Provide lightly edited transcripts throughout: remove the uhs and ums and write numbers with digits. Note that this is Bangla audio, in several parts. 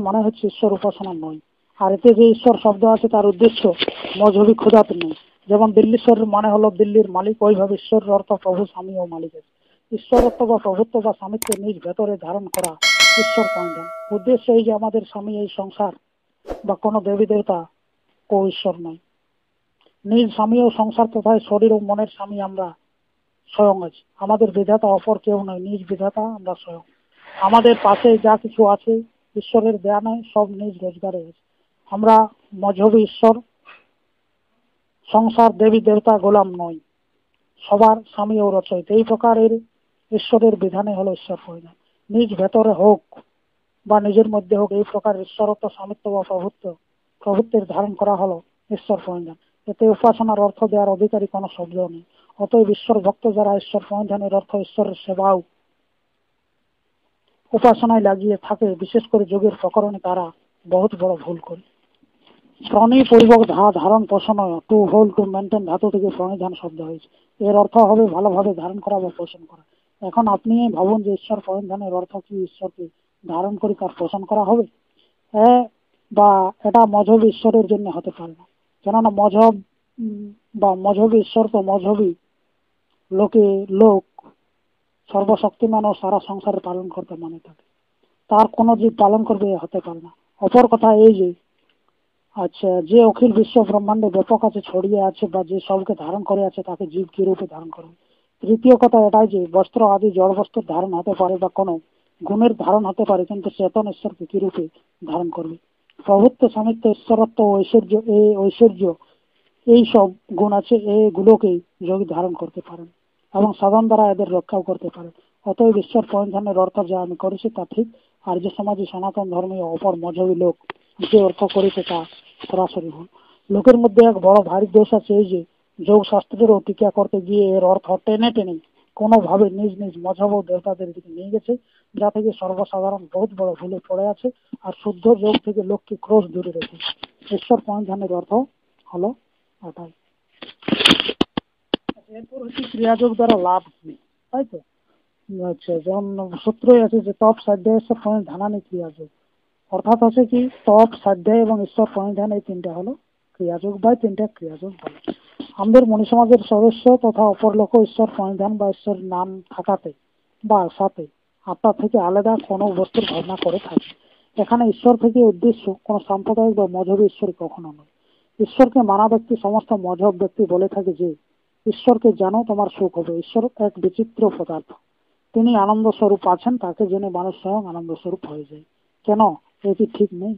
মানে হচ্ছে ঈশ্বর উপাসনা নয়। আর এতে যে ঈশ্বর শব্দ আছে তার উদ্দেশ্য মজহবি খোদাত নেই। যেমন দিল্লীশ্বরের মানে হলো দিল্লির মালিক, ওইভাবে ঈশ্বরের অর্থ প্রভু, স্বামী ও মালিক আছে। ঈশ্বরত্ব বা প্রভুত্ব বা স্বামিত্ব নিজ ভেতরে ধারণ করা ঈশ্বর পয়েন্ট। উদ্দেশ্য এই যে আমাদের স্বামী এই সংসার বা কোনো দেবী দেবতা ও ঈশ্বর নয়। নিজ স্বামী ও সংসার তথা শরীর ও মনের স্বামী আমরা স্বয়ং আছি। আমাদের বিধাতা অপর কেউ নয়, নিজ বিধাতা আমরা স্বয়ং। আমাদের পাশে যা কিছু আছে ঈশ্বরের দেয়া নয়, সব নিজ রোজগারে আছে। আমরা মজহবী ঈশ্বর, সংসার, দেবী দেবতা গোলাম নয়, সবার স্বামী ও রচয়িত। এই প্রকারের ঈশ্বরের বিধানে হলো ঈশ্বর পরিণাম। নিজ ভেতরে হোক বা নিজের মধ্যে হোক, এই প্রকার ঈশ্বরত্ব, স্বামিত্ব বা প্রভুত্বের ধারণ করা হলো ঈশ্বর পরিণাম। এতে উপাসনার অর্থ দেওয়ার অধিকারী কোনো শব্দ নেই। অতএব ঈশ্বর ভক্ত যারা ঈশ্বর পরিধানের অর্থ ঈশ্বরের সেবাও উপাসনায় লাগিয়ে থাকে, বিশেষ করে যোগের প্রকরণে, তারা বহুত বড় ভুল করে। প্রণীপূর্বক ধারণ পোষণ, টু হোল টু মেনটেন ধাতু থেকে প্রণিধান শব্দ হয়েছে। এর অর্থ হবে ভালোভাবে ধারণ করা বা পোষণ করা। এখন আপনি ভাবুন যে ঈশ্বর পরিধানের অর্থ কি ঈশ্বরকে ধারণ করে তার পোষণ করা হবে? বা এটা মজহবী ঈশ্বরের জন্য হতে পারে না, কেননা মজহব বা মজহবী ঈশ্বর তো মজহবী লোক সর্বশক্তিমান ও সারা সংসারে পালন করতে মানে থাকে, তার কোনো জীব পালন করবে হতে পারে না। অপর কথা এই যে আচ্ছা, যে অখিল বিশ্ব ব্রহ্মাণ্ডে ব্যাপক আছে, ছড়িয়ে আছে বা যে সবকে ধারণ করে আছে, তাকে জীব কি রূপে ধারণ করবে? তৃতীয় কথা এটাই যে বস্ত্র আদি জড় বস্তুর ধারণ হতে পারে বা কোনো গুণের ধারণ হতে পারে, কিন্তু চেতন ঈশ্বরকে কি রূপে ধারণ করবে? প্রভুত্ব, স্বামিত্ব, ঈশ্বরত্ব ও ঐশ্বর্য এই সব গুণ আছে, এগুলোকে যোগী ধারণ করতে পারেন এবং সাধন দ্বারা এদের রক্ষাও করতে পারেন। অতএব ঈশ্বর পরিধানের অর্থ যা আমি করেছি তা ঠিক, আর যে সমাজে সনাতন ধর্মীয় অপর মজহবী লোক যে অর্থ করেছে তা সরাসরি ভুল। লোকের মধ্যে এক বড় ভারী দোষ আছে, এই যে যোগ শাস্ত্রেরও টিকা করতে গিয়ে এর অর্থ টেনে টেনে কোনোভাবে নিজ নিজ মজহব ও দেবতাদের দিকে নিয়ে গেছে, যা থেকে সর্বসাধারণ বহুত বড় ভুলে পড়ে আছে আর শুদ্ধ যোগ থেকে লোককে ক্রোশ দূরে রেখে। ঈশ্বর পরিধানের অর্থ হলো এটাই। এরপর হচ্ছে ক্রিয়াযোগ দ্বারা লাভ কি, তাই তো? আচ্ছা, যেমন সূত্রই আছে যে তপ সাধ্যায় ঈশ্বর ধানানি ক্রিয়াযোগ, অর্থাৎ আছে কি তপ, সাধ্যায় এবং ঈশ্বর পরিধান, এই তিনটা হলো ক্রিয়াযোগ বা তিনটা ক্রিয়াযোগ বলে। আমাদের মনি সমাজের সদস্য তথা অপর লোক ঈশ্বর পরিধান বা ঈশ্বর নাম থাকাতে বা সাথে আত্মা থেকে আলাদা কোনো বস্তুর ভাবনা করে থাকে। এখানে ঈশ্বর থেকে উদ্দেশ্য কোন সাম্প্রদায়িক বা মজহবী ঈশ্বর কখনো নয়। ঈশ্বরকে মানা ব্যক্তি সমস্ত মজহব ব্যক্তি বলে থাকে যে ঈশ্বরকে জানো তোমার সুখ হবে। ঈশ্বর এক বিচিত্র পদার্থ, তিনি আনন্দ স্বরূপ আছেন, তাকে জেনে মানুষ স্বয়ং আনন্দ স্বরূপ হয়ে যায়। কেন এটি ঠিক নেই?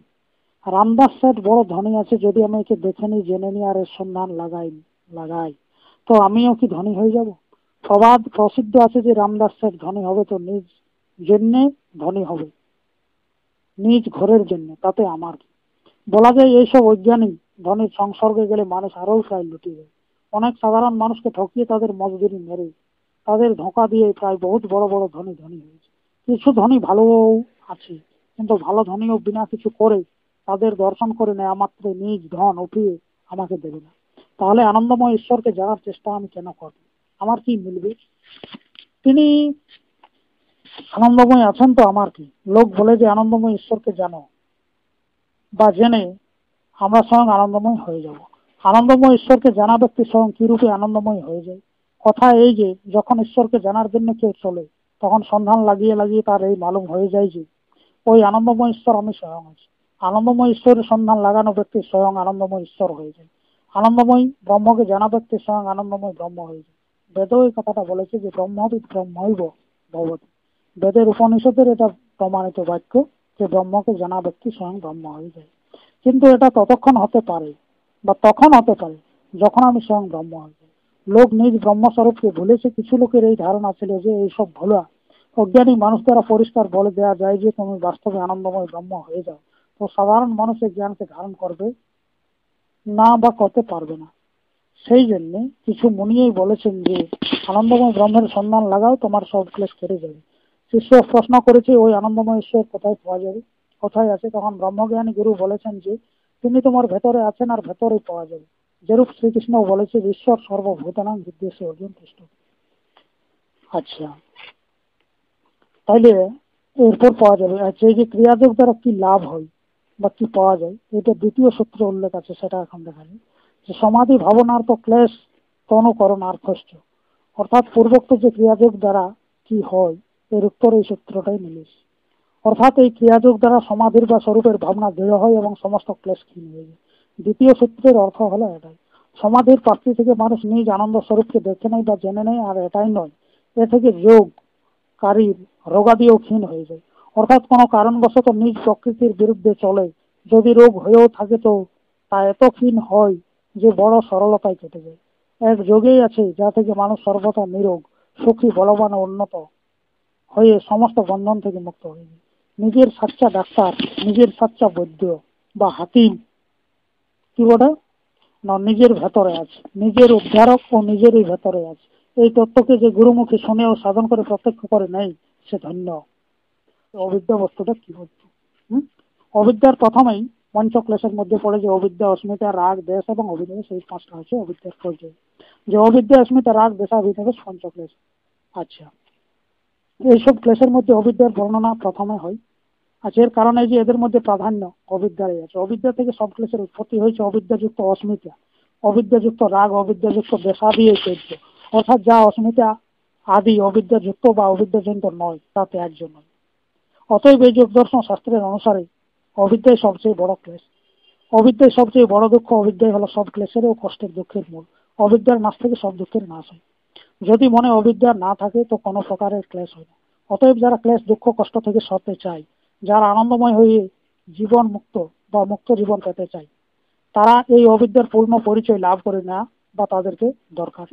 রামদাস সেট বড় ধনী আছে, যদি আমি একে দেখে নিই, জেনে নিই আর এর সন্ধান লাগাই তো আমিও কি ধনী হয়ে যাব? প্রবাদ প্রসিদ্ধ আছে যে রামদাস সেট ধনী হবে তো নিজ জন্য ধনী হবে, নিজ ঘরের জন্য, তাতে আমার কি? বলা যায় এইসব অজ্ঞানী ধনীর সংসর্গে গেলে মানুষ আরো প্রায় লুটিয়ে যায়। অনেক সাধারণ মানুষকে ঠকিয়ে তাদের মজদুরি মেরে তাদের ধোঁকা দিয়ে প্রায় বহুত বড় বড় ধনী হয়েছে। কিছু ধনী ভালো আছে, কিন্তু ভালো ধনীও বিনা কিছু করে তাদের দর্শন করে নেওয়া মাত্র নিজ ধন উঠিয়ে আমাকে দেবে না। তাহলে আনন্দময় ঈশ্বরকে জানার চেষ্টা আমি কেন করব? আমার কি মিলবে? তিনি আনন্দময় আছেন তো আমার কি? লোক বলে যে আনন্দময় ঈশ্বরকে জানো বা জেনে আমরা স্বয়ং আনন্দময় হয়ে যাব। আনন্দময় ঈশ্বরকে জানা ব্যক্তি স্বয়ং কিরূপে আনন্দময় হয়ে যায়? কথা এই যে যখন ঈশ্বরকে জানার জন্য কেউ চলে, তখন সন্ধান লাগিয়ে লাগিয়ে তার এই মালুম হয়ে যায় যে ওই আনন্দময় ঈশ্বর আমি স্বয়ং আছি। আনন্দময় ঈশ্বরের সন্ধান লাগানো ব্যক্তি স্বয়ং আনন্দময় ঈশ্বর হয়ে যায়। আনন্দময় ব্রহ্মকে জানা ব্যক্তি স্বয়ং আনন্দময় ব্রহ্ম হয়ে যায়। বেদও এই কথাটা বলেছে যে ব্রহ্মবিদ ব্রহ্মৈব ভবতি। বেদের উপনিষদের এটা প্রমাণিত বাক্য যে ব্রহ্মকে জানা ব্যক্তি স্বয়ং ব্রহ্ম হয়ে যায়। কিন্তু এটা ততক্ষণ হতে পারে বা তখন হতে পারে যখন আমি স্বয়ং ব্রহ্ম হয়ে যাই। লোক নিজ ব্রহ্মস্বরূপকে ভুলেছে। কিছু লোকের এই ধারণা ছিল যে এইসব ভোলা অজ্ঞানী মানুষ দ্বারা পরিষ্কার বলে দেওয়া যায় যে তুমি বাস্তবে আনন্দময় ব্রহ্ম হয়ে যাও, তো সাধারণ মানুষের জ্ঞানকে ধারণ করবে না বা করতে পারবে না। সেই জন্য কিছু মুনিই বলেছেন যে আনন্দময় ব্রহ্মের সন্ধান লাগাও, তোমার সব ক্লেশ কেটে যাবে। শিষ্য প্রশ্ন করেছে ওই আনন্দময় ঈশ্বর কোথায় পাওয়া যাবে, কোথায় আছে? তখন ব্রহ্মজ্ঞানী গুরু বলেছেন যে তিনি তোমার ভেতরে আছেন আর ভেতরে পাওয়া যাবে। যেরূপ শ্রীকৃষ্ণ বলেছে ঈশ্বর সর্বভূতানাং বিদ্যেসে অর্জুন কৃষ্ণ। আচ্ছা, তাইলে এরপর পাওয়া যাবে। আচ্ছা, এই যে ক্রিয়াযোগ দ্বারা কি লাভ হয় বা কি পাওয়া যায়, এটা দ্বিতীয় সূত্রে উল্লেখ আছে, সেটা এখন দেখা যায় যে সমাধি ভাবনার তো ক্লেশ তনুকরণ আর কষ্ট, অর্থাৎ পূর্বোক্ত যে ক্রিয়াযোগ দ্বারা কি হয় এর উত্তর এই সূত্রটাই মিলেছে। অর্থাৎ এই ক্রিয়াযোগ দ্বারা সমাধির বা স্বরূপের ভাবনা দৃঢ় হয় এবং সমস্ত ক্লেশ ক্ষীণ হয়ে যায়। দ্বিতীয় সূত্রের অর্থ হলো এটাই, সমাধির প্রাপ্তি থেকে মানুষ নিজ আনন্দ স্বরূপকে দেখে নেয় বা জেনে নেয়, আর এটাই নয়, এ থেকে যোগ কারীর রোগাদিও ক্ষীণ হয়ে যায়। অর্থাৎ কোনো কারণবশত নিজ প্রকৃতির বিরুদ্ধে চলে যদি রোগ হয়েও থাকে, তো তা এত ক্ষীণ হয় যে বড় সরলতায় কেটে যায়। এক যোগেই আছে যা থেকে মানুষ সর্বদা নিরোগ, সুখী, বলবান ও উন্নত হয়ে সমস্ত বন্ধন থেকে মুক্ত হয়ে যায়। নিজের সাচ্চা ডাক্তার, নিজের সাচ্চা বৈদ্য বা হাকিম কি বলে না, নিজের ভেতরে আছে, নিজের উদ্ধারক ও নিজেরই ভেতরে আছে। এই তত্ত্বকে যে গুরুমুখী শুনে ও সাধন করে প্রত্যক্ষ করে নেই, সে ধন্য। অবিদ্যা বস্তুটা কি হচ্ছে? অবিদ্যার প্রথমেই পঞ্চক্লেশের মধ্যে পড়ে যে অবিদ্যা, অস্মিতা, রাগ, দেশ এবং অভিনিবেশ, এই পাঁচটা হচ্ছে অবিদ্যার পর্যায়ে। যে অবিদ্যা, অস্মিতা, রাগ, দেশাভিনিবেশ পঞ্চক্লেশ। আচ্ছা, এইসব ক্লেশের মধ্যে অবিদ্যার বর্ণনা প্রথমে হয়। আচ্ছা, এর কারণে যে এদের মধ্যে প্রাধান্য অবিদ্যারই আছে। অবিদ্যা থেকে সব ক্লেশের উৎপত্তি হয়েছে অবিদ্যাযুক্ত অস্মিতা, অবিদ্যাযুক্ত রাগ, অবিদ্যাযুক্ত দেশাদি চৈত্য, অর্থাৎ যা অস্মিতা আদি অবিদ্যাযুক্ত বা অবিদ্যাজনিত নয়, তা ত্যাগের জন্য। অতএব এই যোগ দর্শন শাস্ত্রের অনুসারে অবিদ্যাই সবচেয়ে বড় ক্লেশ, অবিদ্যাই সবচেয়ে বড় দুঃখ, অবিদ্যাই হলো সব ক্লেশের ও কষ্টের দুঃখের মূল। অবিদ্যার নাশ থেকে সব দুঃখের নাশ হয়। যদি মনে অবিদ্যা না থাকে তো কোনো প্রকারের ক্লেশ হয় না। অতএব যারা ক্লেশ, দুঃখ, কষ্ট থেকে সরতে চায়, যারা আনন্দময় হয়ে জীবন মুক্ত বা মুক্ত জীবন পেতে চায়, তারা এই অবিদ্যার পূর্ণ পরিচয় লাভ করে না বা তাদেরকে দরকার।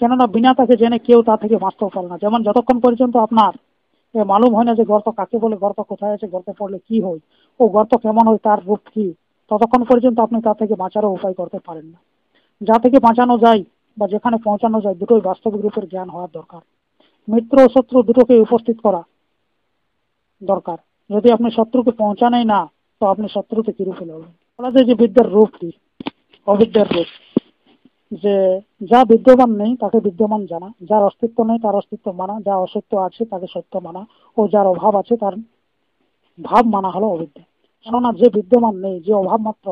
কেননা বিনা তাকে জেনে কেউ তা থেকে বাঁচতেও পারে না। যেমন যতক্ষণ পর্যন্ত আপনার মালুম হয় না যে গর্ত কাকে বলে, গর্ত কোথায় আছে, গর্তে পড়লে কি হয়, ও গর্ত কেমন হয়, তার রূপ কি, ততক্ষণ পর্যন্ত আপনি তা থেকে বাঁচারও উপায় করতে পারেন না। যা থেকে বাঁচানো যায় বা যেখানে পৌঁছানো যায়, দুটোই বাস্তবিক রূপের জ্ঞান হওয়ার দরকার। মিত্র ও শত্রু দুটোকে উপস্থিত করা দরকার। যদি আপনি শত্রুকে পৌঁছানেই না, তো আপনি শত্রুতে কি রূপে লড়বেন? বলা যায় যে বিদ্যার রূপ কি, অবিদ্যার রূপ যে যা বিদ্যমান নেই তাকে বিদ্যমান জানা, যার অস্তিত্ব নেই তার অস্তিত্ব মানা, যা অসত্য আছে তাকে সত্য মানা, ও যার অভাব আছে তার ভাব মানা হলো অবিদ্যা। কেননা যে বিদ্যমান নেই, যে অভাব মাত্র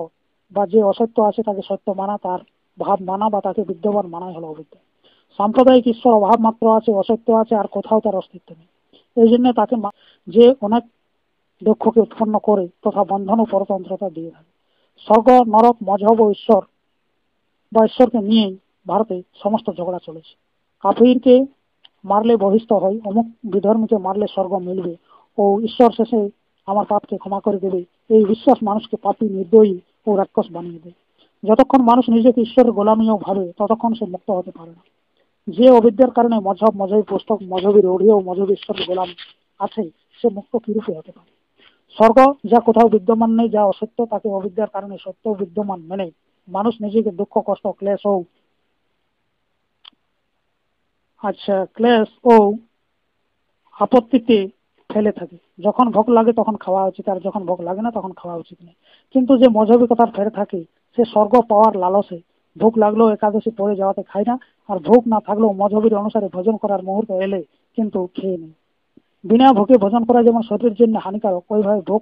বা যে অসত্য আছে তাকে সত্য মানা, তার ভাব মানা বা তাকে বিদ্যমান মানাই হলো অবিদ্যা। সাম্প্রদায়িক ঈশ্বর অভাব মাত্র আছে, অসত্য আছে, আর কোথাও তার অস্তিত্ব নেই। এই জন্য তাকে যে অনেক দুঃখকে উৎপন্ন করে তথা বন্ধন ও পরতন্ত্রতা দিয়ে থাকে। স্বর্গ, নরক, মজহব ও ঈশ্বর বা ঈশ্বরকে নিয়েই ভারতে সমস্ত ঝগড়া চলেছে। কাফিরকে মারলে বহিষ্ঠ হয়, অমুক বিধর্মীকে মারলে স্বর্গ মিলবে, ও ঈশ্বর শেষে আমার পাপকে ক্ষমা করে দেবে, এই বিশ্বাস মানুষকে পাপী, নির্দয়ী ও রাক্ষস বানিয়ে দেয়। যতক্ষণ মানুষ নিজেকে ঈশ্বরের গোলামীও ভাবে, ততক্ষণ সে মুক্ত হতে পারে না। যে অবিদ্যার কারণে মজহব, মজহবী পুস্তক, মজহবী রূঢ়ি ও মজহবী ঈশ্বরের গোলাম আছে, সে মুক্ত কিরূপে হতে পারে? স্বর্গ যা কোথাও বিদ্যমান নেই, যা অসত্য, তাকে অবিদ্যার কারণে সত্য বিদ্যমান মেনে মানুষ নিজেকে দুঃখ, কষ্ট, ক্লেশ ও ক্লেশ ও আপত্তিতে ফেলে থাকে। যখন ভোগ লাগে তখন খাওয়া উচিত, আর যখন ভোগ লাগে না তখন খাওয়া উচিত নেই। কিন্তু যে মজহবী কথার ফেরে থাকে, সে স্বর্গ পাওয়ার লালসে ভোগ লাগলেও একাদশী পড়ে যাওয়াতে খায় না, আর ভোগ না থাকলেও মজহবীর অনুসারে ভোজন করার মুহূর্ত এলে কিন্তু খেয়ে নেই। বিনা ভোগে ভোজন করা যেমন শরীরের জন্য হানিকারক, ওইভাবে ভোগ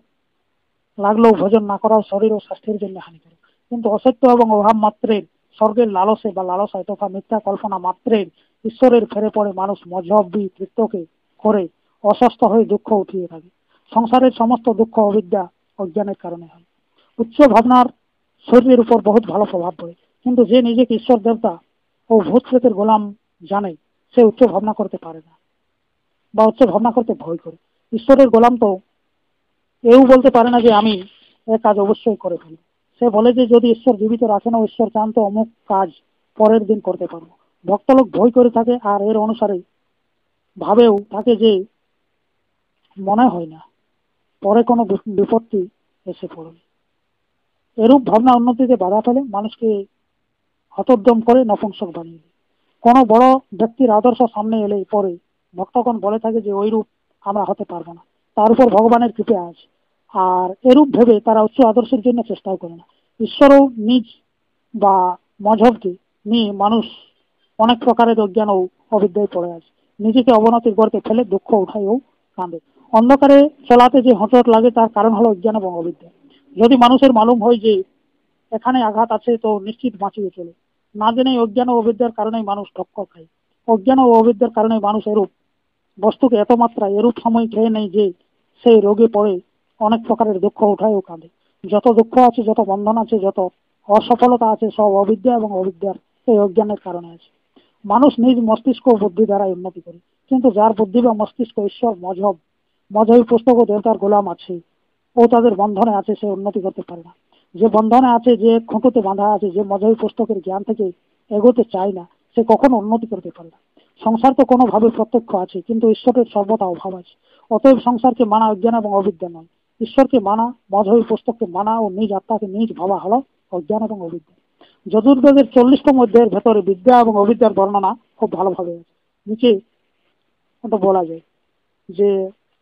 লাগলেও ভোজন না করাও শরীর ও স্বাস্থ্যের জন্য হানিকারক। কিন্তু অসত্য এবং অভাব মাত্রের স্বর্গের লালসে বা লালসায় তথা মিথ্যা কল্পনা মাত্রের ঈশ্বরের ফেরে পড়ে মানুষ মজহবী তৃত্বকে করে অসুস্থ হয়ে দুঃখ উঠিয়ে থাকে। সংসারের সমস্ত দুঃখ অবিদ্যা, অজ্ঞানের কারণে হয়। উচ্চ ভাবনার শরীরের উপর বহুত ভালো প্রভাব পড়ে, কিন্তু যে নিজেকে ঈশ্বর, দেবতা ও ভূত প্রেতের গোলাম জানে, সে উচ্চ ভাবনা করতে পারে না বা উচ্চ ভাবনা করতে ভয় করে। ঈশ্বরের গোলাম তো এও বলতে পারে না যে আমি এ কাজ অবশ্যই করে ফেলব। সে বলে যে যদি ঈশ্বর জীবিত রাখেন ও ঈশ্বর চান তো অমুক কাজ পরের দিন করতে পারবো। ভক্তলোক ভয় করে থাকে, আর এর অনুসারে ভাবেও থাকে যে মনে হয় না পরে কোনো বিপত্তি এসে পড়বে। এরূপ ভাবনা উন্নতিতে বাধা ফেলে, মানুষকে হতোদ্যম করে নপুংসক বানিয়ে দেয়। কোনো বড় ব্যক্তির আদর্শ সামনে এলে পরে ভক্তগণ বলে থাকে যে ওইরূপ আমরা হতে পারবো না, তার উপর ভগবানের কৃপা আছে। আর এরূপ ভেবে তারা উচ্চ আদর্শের জন্য চেষ্টাও করে না। ঈশ্বরও নিজ বা মজহবকে নিয়ে মানুষ অনেক প্রকারের অজ্ঞান ও অবিদ্যায় পড়ে আছে। নিজেকে অবনতির গর্তে ফেলে দুঃখ উঠায়ও কাঁদে। অন্ধকারে চলাতে যে হোঁচট লাগে তার কারণ হলো অজ্ঞান এবং অবিদ্যা। যদি মানুষের মালুম হয় যে এখানে আঘাত আছে তো নিশ্চিত বাঁচিয়ে চলে, না জেনে অজ্ঞান ও অবিদ্যার কারণে মানুষ ঠক্কর খায়। অজ্ঞান ও অবিদ্যার কারণে মানুষ এরূপ বস্তুকে এত মাত্রায় এরূপ সময় খেয়ে নেয় যে সেই রোগে পড়ে অনেক প্রকারের দুঃখ উঠায় ও কাঁদে। যত দুঃখ আছে, যত বন্ধন আছে, যত অসফলতা আছে, সব অবিদ্যা এবং অবিদ্যার এই অজ্ঞানের কারণে আছে। মানুষ নিজ মস্তিষ্ক ও বুদ্ধি দ্বারা উন্নতি করে, কিন্তু যার বুদ্ধি বা মস্তিষ্ক ঈশ্বর মজহবী পুস্তক ও দেবতার গোলাম আছে ও তাদের বন্ধনে আছে, সে উন্নতি করতে পারে না। যে বন্ধনে আছে, যে খুঁটোতে বাঁধা আছে, যে মজহবী পুস্তকের জ্ঞান থেকে এগোতে চায় না, সে কখনো উন্নতি করতে পারে না। সংসার তো কোনোভাবে প্রত্যক্ষ আছে, কিন্তু ঈশ্বরের সর্বদা অভাব আছে। অতএব সংসারকে মানা অজ্ঞান এবং অবিদ্যা নয়, ঈশ্বরকে মানা, মজহবী পুস্তককে মানা ও নিজ আত্মাকে নিজ ভাবা হলো অজ্ঞান এবং অবিদ্যা। যজুর্বেদের 40তম অধ্যায়ের ভেতরে বিদ্যা এবং অবিদ্যার বর্ণনা খুব ভালোভাবে আছে। নিচে ওটা বলা যায় যে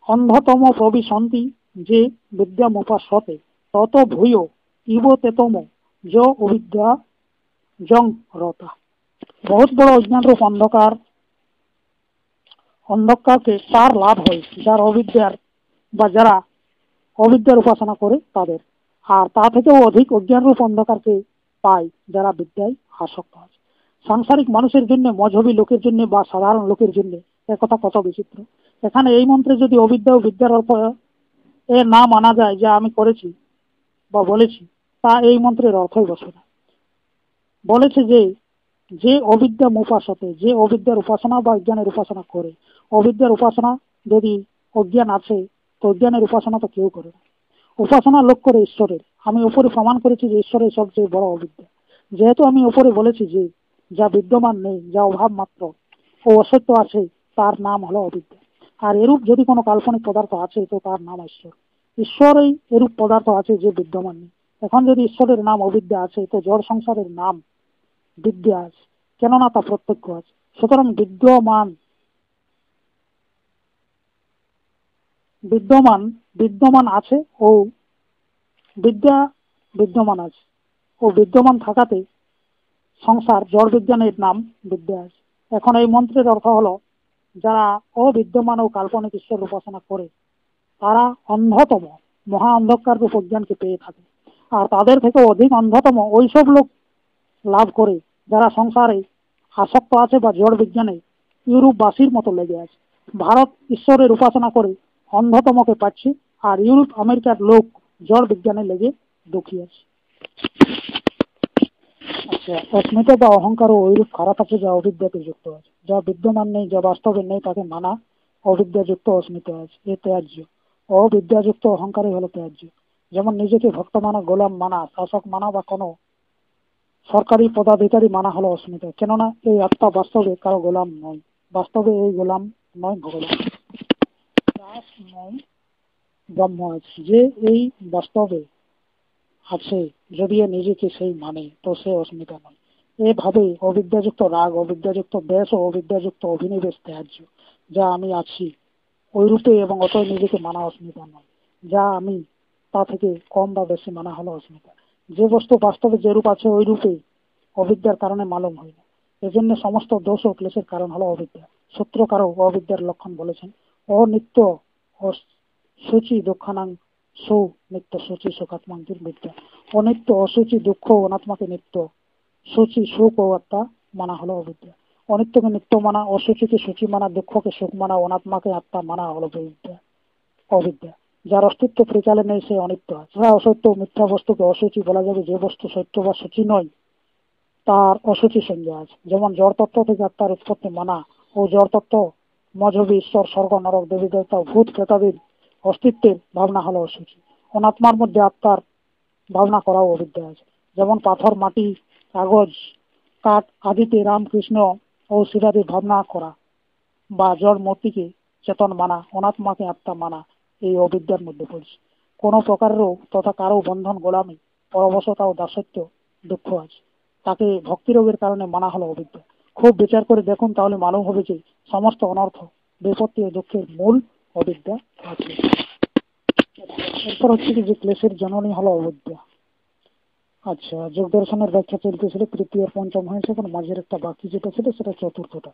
অন্ধতম প্রবিশন্তি যে বিদ্যা মুপাসতে তত ভূয় ইব তেতম য অবিদ্যা জং রতা। বহুত বড় অজ্ঞান রূপ অন্ধকারকে তার লাভ হয় যার অবিদ্যার বা যারা অবিদ্যার উপাসনা করে তাদের, আর তা থেকেও অধিক অজ্ঞান রূপ অন্ধকারকে পায় যারা বিদ্যায় আসক্ত আছে। সাংসারিক মানুষের জন্য, মজহবী লোকের জন্য বা সাধারণ লোকের জন্য একথা কত বিচিত্র। এখানে এই মন্ত্রে যদি অবিদ্যা ও বিদ্যার অর্থ এ না মানা যায় যা আমি করেছি বা বলেছি, তা এই মন্ত্রের অর্থই বসে না। বলেছে যে যে অবিদ্যা মুপাসতে, যে অবিদ্যার উপাসনা বা অজ্ঞানের উপাসনা করে। অবিদ্যার উপাসনা যদি অজ্ঞান আছে, তো অজ্ঞানের উপাসনা তো কেউ করে না। উপাসনা লোক করে ঈশ্বরের। আমি উপরে প্রমাণ করেছি যে ঈশ্বরের সবচেয়ে বড় অবিদ্যা। যেহেতু আমি উপরে বলেছি যে যা বিদ্যমান নেই, যা অভাব মাত্র ও অসত্য আছে, তার নাম হলো অবিদ্যা। আর এরূপ যদি কোনো কাল্পনিক পদার্থ আছে তো তার নাম ঈশ্বর। ঈশ্বরই এরূপ পদার্থ আছে যে বিদ্যমান নেই। এখন যদি ঈশ্বরের নাম অবিদ্যা আছে, তো জড় সংসারের নাম বিদ্যা আছে, কেননা তা প্রত্যক্ষ আছে। সুতরাং বিদ্যমান বিদ্যমান আছে ও বিদ্যা বিদ্যমান আছে, ও বিদ্যমান থাকাতে সংসার জড় বিজ্ঞানের নাম বিদ্যা আছে। এখন এই মন্ত্রের অর্থ হলো যারা অবিদ্যমান ও কাল্পনিক ঈশ্বর উপাসনা করে তারা অন্ধতম মহা অন্ধকার রূপ অজ্ঞানকে পেয়ে থাকে। আর তাদের থেকে অধিক অন্ধতম ওইসব লোক লাভ করে যারা সংসারে আসক্ত আছে বা জড় বিজ্ঞানে ইউরোপবাসীর মতো লেগে আছে। ভারত ঈশ্বরের উপাসনা করে অন্ধতমকে পাচ্ছে, আর ইউরোপ আমেরিকার লোক জড় বিজ্ঞানে লেগে দুঃখী আছে। আচ্ছা, অস্মিতা বা অহংকার ও ওইরূপ খারাপ আছে যা অবিদ্যাতে যুক্ত আছে। যা বিদ্যমান নেই, যা বাস্তবে নেই, তাকে মানা অবিদ্যাযুক্ত অস্মিতা আছে, এ ত্যায্য। অবিদ্যাযুক্ত অহংকারই হলো ত্যায্য। যেমন নিজেকে ভক্ত মানা, গোলাম মানা, শাসক মানা বা কোনো সরকারি পদাধিকারী মানা হলো অস্মিতা, কেননা এই আত্মা বাস্তবে কারো গোলাম নয়। বাস্তবে এই গোলাম নয় ভগবান, দাস নয় ব্রহ্ম আছে। যে এই বাস্তবে আছে, যদি নিজেকে সেই মানে, তো সে অস্মিতা নয়। এভাবে অবিদ্যাযুক্ত রাগ, অবিদ্যাযুক্ত দ্বেষ ও অবিদ্যাযুক্ত অভিনিবেশ ত্যায্য। যা আমি আছি ওই রূপে এবং অতই নিজেকে মানা অস্মিতা নয়। যা আমি তা থেকে কম বা বেশি মানা হলো অস্মিতা। যে বস্তু বাস্তবে যে রূপ আছে ওই রূপে অবিদ্যার কারণে মালুম হয় না। এজন্য সমস্ত দোষ ও ক্লেশের কারণ হলো অবিদ্যা। সূত্রকারও অবিদ্যার লক্ষণ বলেছেন অনিত্য সূচি দুঃখানাং সৌ নিত্য সূচি সুখাত্মাং বিদ্যা। অনিত্য, অসুচি, দুঃখ, অনাত্মাকে নিত্য, সূচি সুখ ও আত্মা মানা হলো অবিদ্যা। অনিত্যকে নিত্য মানা, অসুচিকে সূচি মানা, দুঃখকে সুখ মানা, অনাত্মাকে আত্মা মানা হলো অবিদ্যা। যার অস্তিত্ব ত্রিকালে নেই সে অনিত্য আছে। অসত্য মিথ্যা বস্তুকে অসুচি বলা যাবে যে বস্তু সত্য বা সূচি নয়, তার অসুচি সংজ্ঞা আছে। যেমন জড় তত্ত্ব থেকে আত্মার উৎপত্তি মানা ও জড় তত্ত্ব, মজহবী ঈশ্বর, স্বর্গ, নরক, দেবী দেবতা, ভূত প্রেতাদির অস্তিত্বের ভাবনা হলো অসুচি। অনাত্মার মধ্যে আত্মার ভাবনা করাও অবিদ্যা আছে। যেমন পাথর, মাটি, কাগজ, কাঠ আদিতে রামকৃষ্ণ ও শিলাদি ভাবনা করা বা জড় মূর্তিকে চেতন মানা, অনাত্মাকে আত্মা মানা এই অবিদ্যার মধ্যে পড়ছে। কোন প্রকারেরও তথা কারো বন্ধন, গোলামি, পরবশতা ও দাসত্ব দুঃখ আছে, তাকে ভক্তিরোগের কারণে মানা হলো অবিদ্যা। খুব বিচার করে দেখুন, তাহলে মালুম হবে যে সমস্ত অনর্থ, বিপত্তি ও দুঃখের মূল অবিদ্যা আছে। এরপর হচ্ছে কি যে ক্লেশের জননী হলো অবিদ্যা। আচ্ছা, যোগ দর্শনের ব্যাখ্যা চলতেছিল, তৃতীয় পঞ্চম হয়েছে, এখন মাঝের একটা বাকি যেটা ছিল সেটা চতুর্থটা।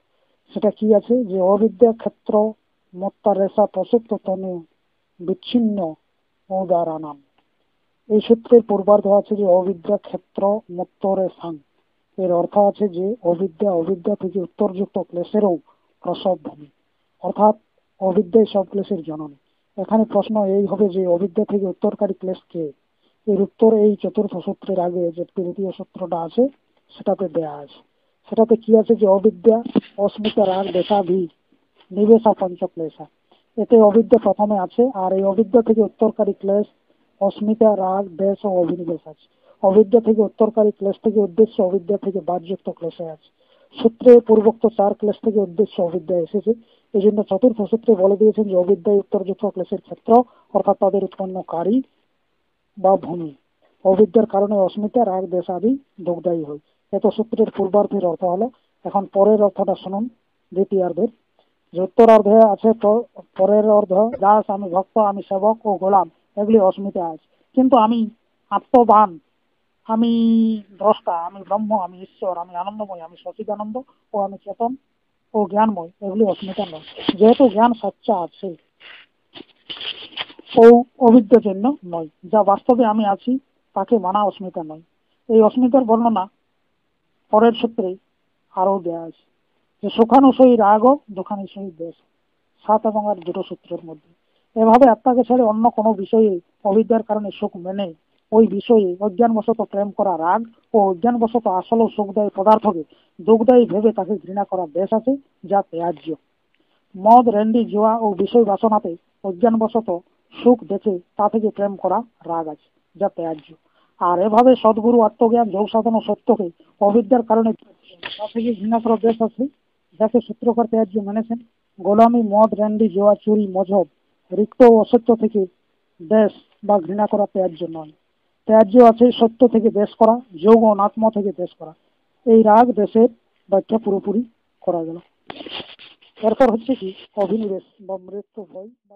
সেটা কি আছে যে অবিদ্যা ক্ষেত্র মত্তা রেশা প্রসক্ত তনু বিচ্ছিন্ন উদারানাম। এই সূত্রের পূর্বার্ধ আছে যে অবিদ্যা ক্ষেত্র মত্তরে সাং। এর অর্থ আছে যে অবিদ্যা থেকে উত্তরযুক্ত ক্লেশেরও প্রসব ভূমি, অর্থাৎ অবিদ্যাই সব ক্লেশের জননী। এখানে প্রশ্ন এই হবে যে অবিদ্যা থেকে উত্তরকারী ক্লেশ কে? এর উত্তর এই চতুর্থ সূত্রের আগে যে তৃতীয় সূত্রটা আছে সেটাতে দেয়া আছে। সেটাতে কি আছে যে অবিদ্যা অস্মিতা রাগ দেশাভি নিবেশা পঞ্চক্লেশা। এতে অবিদ্যা প্রথমে আছে, আর এই অবিদ্যা থেকে উত্তরকারী ক্লেশ অস্মিতা রাগ দেশ ও অভিনিবেশ আছে। অবিদ্যা থেকে উত্তরকারী ক্লেশ থেকে উদ্দেশ্য অবিদ্যা থেকে বাদযুক্ত ক্লেশে আছে। সূত্রে পূর্বোক্ত চার ক্লেশ থেকে উদ্দেশ্য অবিদ্যা এসেছে। এই জন্য চতুর্থ সূত্রে বলে দিয়েছেন যে অবিদ্যায় উত্তরযুক্ত ক্লেশের ক্ষেত্র, অর্থাৎ তাদের উৎপন্নকারী বা ভূমি। অবিদ্যার কারণে অস্মিতা রাগ দেশ আদি দুঃখদায়ী হয়। এত সূত্রের পূর্বার্ধের অর্থ হলো। এখন পরের অর্থটা শুনুন দ্বিতীয়ার্ধের। যে উত্তরার্ধে আছে তো পরের অর্ধ দাস আমি ভক্ত আমি সেবক ও গোলাম, এগুলি অস্মিতা আছে। কিন্তু আমি আত্মবান, আমি দ্রষ্টা, আমি ব্রহ্ম, আমি ঈশ্বর, আমি আনন্দময়, আমি সচিদানন্দ ও আমি চেতন ও জ্ঞানময়, এগুলি অস্মিতা নয়। যেহেতু জ্ঞান সচ্চা আছে ও অবিদ্যার জন্য নয়, যা বাস্তবে আমি আছি তাকে মানা অস্মিতা নয়। এই অস্মিতার বর্ণনা পরের সূত্রে আরো দেয়া আছে যে সুখানুসয়ী রাগ দুঃখানুসয়ী দেশ, 7 এবং 8 দুটো সূত্রের মধ্যে। এভাবে আত্মাকে ছেড়ে অন্য কোনো বিষয়ে অবিদ্যার কারণে সুখ মেনে ওই বিষয়ে অজ্ঞানবশত প্রেম করা রাগ ও অজ্ঞানবশত আসল সুখদায়ী পদার্থকে দুঃখদায়ী ভেবে তাকে ঘৃণা করা দেশ আছে, যা ত্যায্য। মদ রেন্ডি জুয়া ও বিষয় বাসনাতে অজ্ঞানবশত সুখ দেখে তা থেকে প্রেম করা রাগ আছে, যা ত্যায্য। আর এভাবে সদ্গুরু আত্মজ্ঞান যোগ সাধন ও সত্যকে অবিদ্যার কারণে তা থেকে ঘৃণা করা দেশ আছে, যাকে সূত্রকার ত্যায্য মেনেছেন। গোলামি মদ রেন্ডি জুয়া চুরি মজহব রিক্ত ও অসত্য থেকে দেশ বা ঘৃণা করা ত্যায্য নয়। ত্যায্য আছে সত্য থেকে দেশ করা, যোগ ও নাত্ম থেকে দেশ করা। এই রাগ দেশের ব্যাখ্যা পুরোপুরি করা গেল। এরপর হচ্ছে কি অভিনিবেশ বা মৃত্যু ভয় বা